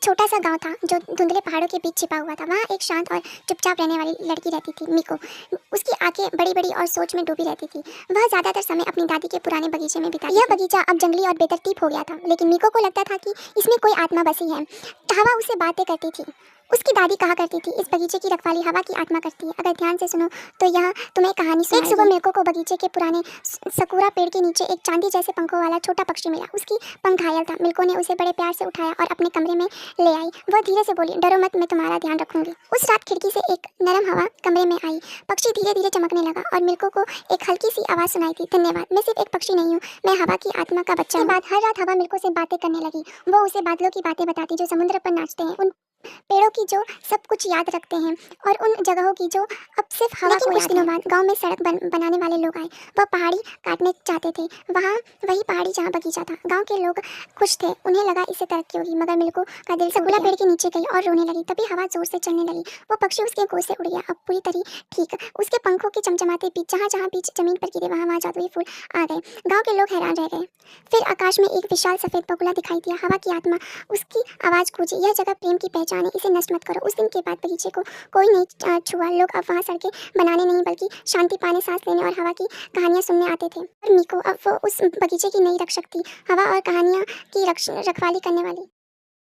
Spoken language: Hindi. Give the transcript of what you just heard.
छोटा सा गांव था जो धुंधले पहाड़ों के बीच छिपा हुआ था। वहाँ एक शांत और चुपचाप रहने वाली लड़की रहती थी, मिको। उसकी आंखें बड़ी बड़ी और सोच में डूबी रहती थी। वह ज्यादातर समय अपनी दादी के पुराने बगीचे में बिताती थी। यह बगीचा अब जंगली और बेतरतीब हो गया था, लेकिन मिको को लगता था कि इसमें कोई आत्मा बसी है। हवा उससे बातें करती थी। उसकी दादी कहा करती थी, इस बगीचे की रखवाली हवा की आत्मा करती है। अगर ध्यान से सुनो तो यह तुम्हें कहानी सुनाएगी। एक सुबह मिको को बगीचे के पुराने सकुरा पेड़ के नीचे एक चांदी जैसे पंखों वाला छोटा पक्षी मिला। उसकी पंख घायल था। मिको ने उसे बड़े प्यार से उठाया और अपने कमरे में ले आई। वह धीरे से बोली, डरो मत, मैं तुम्हारा ध्यान रखूंगी। उस रात खिड़की से एक नरम हवा कमरे में आई। पक्षी धीरे धीरे चमकने लगा और मिल्को को एक हल्की सी आवाज सुनाई थी, धन्यवाद, मैं सिर्फ एक पक्षी नहीं हूँ, मैं हवा की आत्मा का बच्चा हूँ। हर रात हवा मिल्को से बातें करने लगी। वो उसे बादलों की बातें बताती जो समुद्र पर नाचते हैं, उन पेड़ों की जो सब कुछ याद रखते हैं और उन जगहों की जो अब सिर्फ हवा को याद है। कुछ दिनों बाद गांव में सड़क बनाने वाले लोग आए। वह पहाड़ी काटने चाहते थे, वहाँ वही पहाड़ी जहाँ बगीचा था। गांव के लोग खुश थे, उन्हें लगा इससे तरक्की होगी, मगर मिल्को का दिल सकुला पेड़ के नीचे गई और रोने लगी। तभी हवा जोर से चलने लगी। वो पक्षी उसके गोद से उड़ गया, अब पूरी तरह ठीक। उसके पंखों के चमचमाते बीच जहाँ जहाँ बीज जमीन पर गिरे वहाँ वहाँ जादुई फूल आ गए। गाँव के लोग हैरान रह गए। फिर आकाश में एक विशाल सफेद बगुला दिखाई दिया। हवा की आत्मा उसकी आवाज गूंजी, यह जगह प्रेम की पहचान है, इसे नष्ट मत करो। उस दिन के बाद बगीचे को कोई नहीं छुआ। लोग अब वहाँ सड़कें बनाने नहीं बल्कि शांति पाने, सांस लेने और हवा की कहानियां सुनने आते थे। और मिको अब वो उस बगीचे की नई रक्षक थी, हवा और कहानियां की रखवाली करने वाली।